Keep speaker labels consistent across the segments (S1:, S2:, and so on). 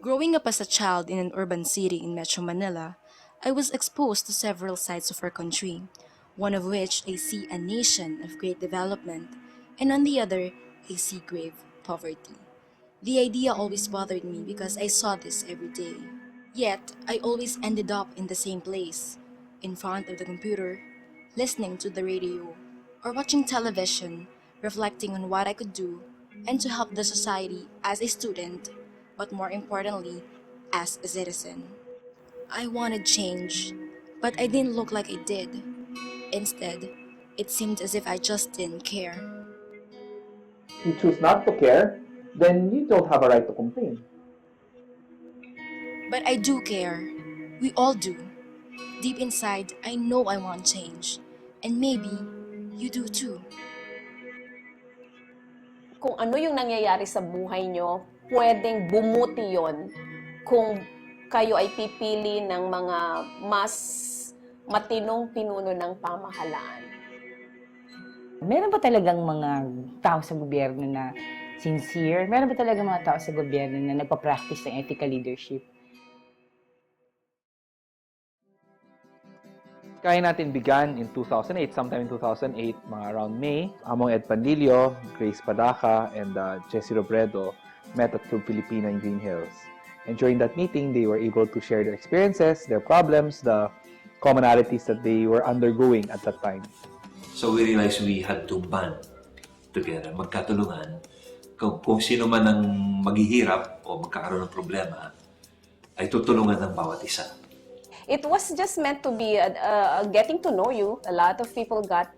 S1: Growing up as a child in an urban city in Metro Manila, I was exposed to several sides of our country, one of which I see a nation of great development, and on the other, I see grave poverty. The idea always bothered me because I saw this every day. Yet, I always ended up in the same place, in front of the computer, listening to the radio, or watching television, reflecting on what I could do and to help the society as a student, but more importantly, as a citizen. I wanted change, but I didn't look like I did. Instead, it seemed as if I just didn't care.
S2: If you choose not to care, then you don't have a right to complain.
S1: But I do care. We all do. Deep inside, I know I want change. And maybe you do too.
S3: Kung ano yung nangyayari sa buhay nyo, pwedeng bumuti yon kung kayo ay pipili ng mga mas matinong pinuno ng pamahalaan.
S4: Meron ba talagang mga tao sa gobyerno na sincere? Meron ba talagang mga tao sa gobyerno na nagpa-practice ng ethical leadership?
S2: Kaya Natin began in 2008, sometime in 2008, mga around May. Among Ed Pandilio, Grace Padaka, and Jessie Robredo met at Club Filipina in Green Hills. And during that meeting, they were able to share their experiences, their problems, the commonalities that they were undergoing at that time.
S5: So we realized we had to band together, magkatulungan. Kung sino man ang maghihirap o magkakaroon ng problema, ay tutulungan ng bawat isa.
S3: It was just meant to be getting to know you. A lot of people got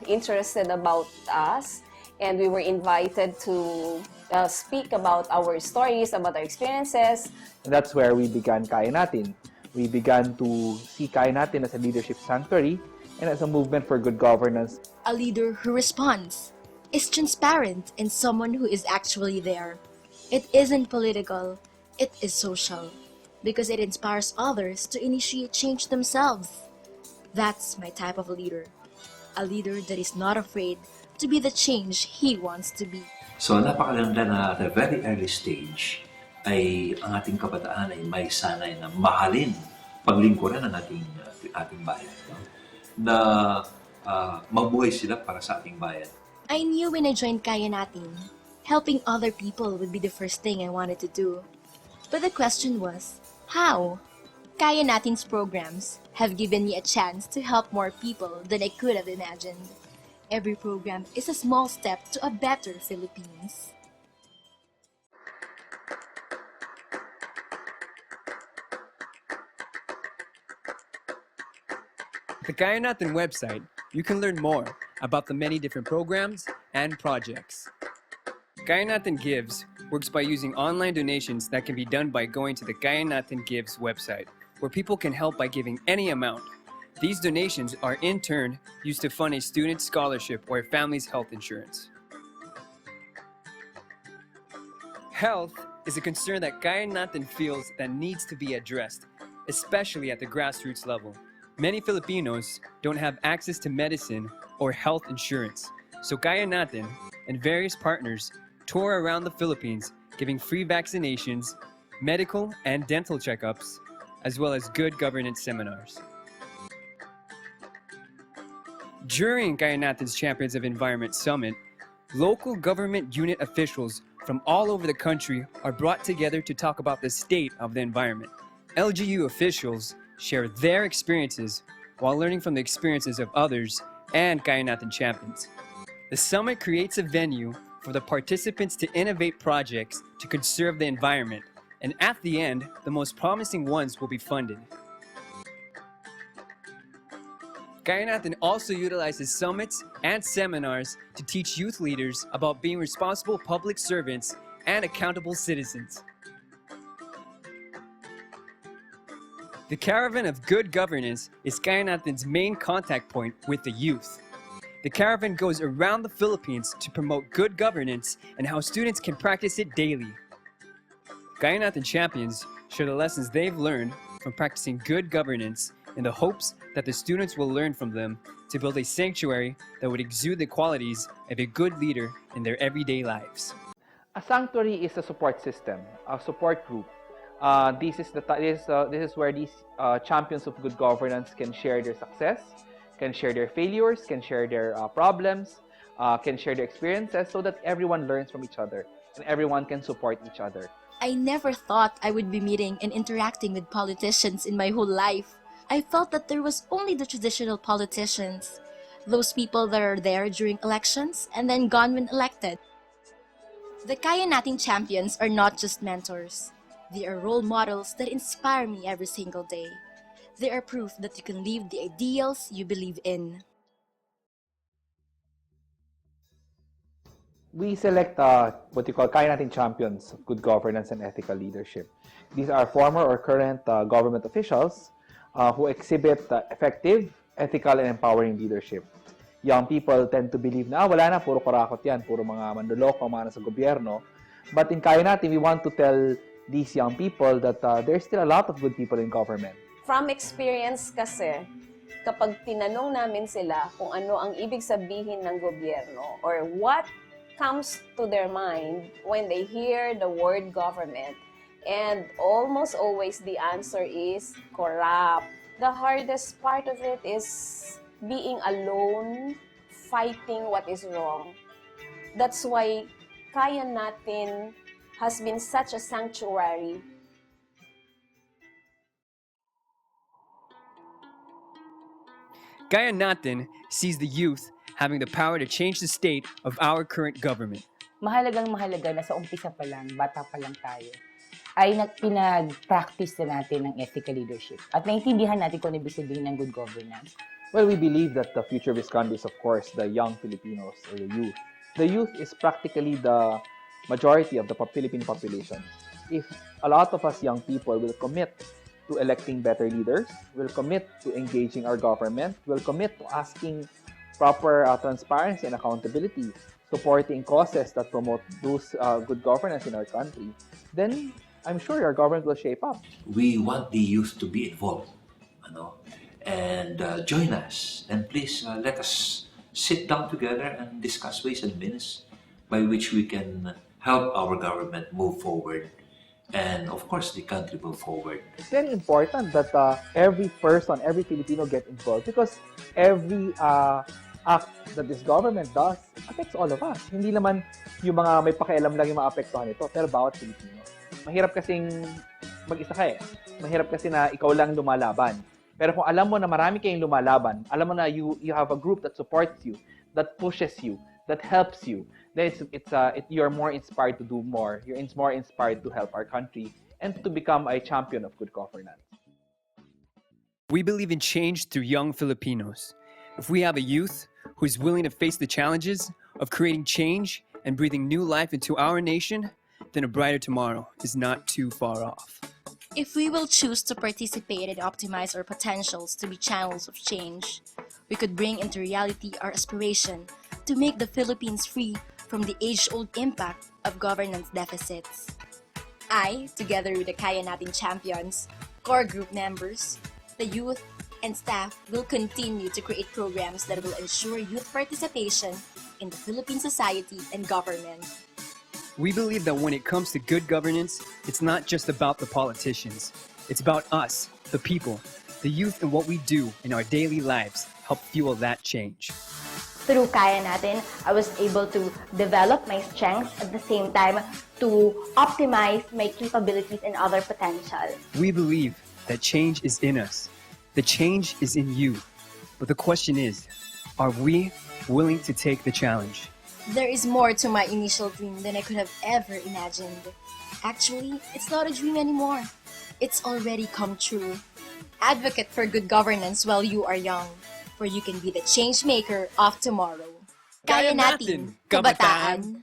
S3: interested about us, and we were invited to speak about our stories, about our experiences.
S2: And that's where we began Kaya Natin. We began to see Kaya Natin as a leadership sanctuary and as a movement for good governance.
S1: A leader who responds, is transparent, and someone who is actually there. It isn't political, it is social. Because it inspires others to initiate change themselves. That's my type of leader. A leader that is not afraid to be the change he wants to be.
S5: So napakaganda na at a very early stage ay ang ating kabataan ay may sanay na mahalin paglingkuran ng ating bayan. No? Na mabuhay sila para sa ating bayan.
S1: I knew when I joined Kaya Natin, helping other people would be the first thing I wanted to do. But the question was, how? Kaya Natin's programs have given me a chance to help more people than I could have imagined. Every program is a small step to a better Philippines.
S6: The Kaya Natin website, you can learn more about the many different programs and projects. Kaya Natin Gives works by using online donations that can be done by going to the Kaya Natin Gives website, where people can help by giving any amount. These donations are in turn used to fund a student's scholarship or a family's health insurance. Health is a concern that Kaya Natin feels that needs to be addressed, especially at the grassroots level. Many Filipinos don't have access to medicine or health insurance, so Kaya Natin and various partners tour around the Philippines giving free vaccinations, medical and dental checkups, as well as good governance seminars. During Kaya Natin's Champions of Environment Summit, local government unit officials from all over the country are brought together to talk about the state of the environment. LGU officials share their experiences while learning from the experiences of others and Kaya Natin champions. The summit creates a venue for the participants to innovate projects to conserve the environment, and at the end, the most promising ones will be funded. Kaya Natin also utilizes summits and seminars to teach youth leaders about being responsible public servants and accountable citizens. The Caravan of Good Governance is Kaya Natin's main contact point with the youth. The caravan goes around the Philippines to promote good governance and how students can practice it daily. Kaya Natin champions share the lessons they've learned from practicing good governance in the hopes that the students will learn from them to build a sanctuary that would exude the qualities of a good leader in their everyday lives.
S2: A sanctuary is a support system, a support group. This is where these champions of good governance can share their success, can share their failures, can share their problems, can share their experiences, so that everyone learns from each other and everyone can support each other.
S1: I never thought I would be meeting and interacting with politicians in my whole life. I felt that there was only the traditional politicians, those people that are there during elections and then gone when elected. The Kaya Natin champions are not just mentors. They are role models that inspire me every single day. They are proof that you can live the ideals you believe in.
S2: We select what you call Kaya Natin champions of good governance and ethical leadership. These are former or current government officials who exhibit effective, ethical, and empowering leadership. Young people tend to believe na wala na, puro kurakot yan, puro mga manduloko, mga nasa gobyerno. But in Kaya Natin, we want to tell these young people that there's still a lot of good people in government.
S3: From experience kasi, kapag tinanong namin sila kung ano ang ibig sabihin ng gobyerno or what comes to their mind when they hear the word government, and almost always the answer is corrupt. The hardest part of it is being alone, fighting what is wrong. That's why Kaya Natin has been such a sanctuary.
S6: Kaya Natin sees the youth having the power to change the state of our current government.
S4: Mahalagang mahalaga na sa umpisa pa lang, bata pa lang tayo, ay pinag-practice na natin ng ethical leadership. At naintindihan natin kung ano ibig sabihin ng good governance.
S2: Well, we believe that the future of this country is, of course, the young Filipinos or the youth. The youth is practically the majority of the Philippine population. If a lot of us young people will commit to electing better leaders, will commit to engaging our government, will commit to asking proper transparency and accountability, supporting causes that promote those good governance in our country, then I'm sure our government will shape up.
S5: We want the youth to be involved, and join us. And please let us sit down together and discuss ways and means by which we can help our government move forward, and of course the country move forward.
S2: It's very important that every person, every Filipino get involved, because every act that this government does affects all of us. Hindi naman yung mga may pakialam lang yung maapektuhan nito, pero bawat Filipino. Mahirap kasing mag-isa ka eh. Mahirap kasi na ikaw lang lumalaban. Pero kung alam mo na marami kayong lumalaban, alam mo na you have a group that supports you, that pushes you, that helps you, then you're more inspired to do more. You're more inspired to help our country and to become a champion of good governance.
S6: We believe in change through young Filipinos. If we have a youth who is willing to face the challenges of creating change and breathing new life into our nation, then a brighter tomorrow is not too far off.
S1: If we will choose to participate and optimize our potentials to be channels of change, we could bring into reality our aspiration to make the Philippines free from the age-old impact of governance deficits. I, together with the Kaya Natin champions, core group members, the youth, and staff will continue to create programs that will ensure youth participation in the Philippine society and government.
S6: We believe that when it comes to good governance, it's not just about the politicians. It's about us, the people, the youth, and what we do in our daily lives help fuel that change.
S7: Through Kaya Natin, I was able to develop my strengths at the same time to optimize my capabilities and other potential.
S6: We believe that change is in us. The change is in you. But the question is, are we willing to take the challenge?
S1: There is more to my initial dream than I could have ever imagined. Actually, it's not a dream anymore. It's already come true. Advocate for good governance while you are young, for you can be the change maker of tomorrow. Kaya natin, kabataan!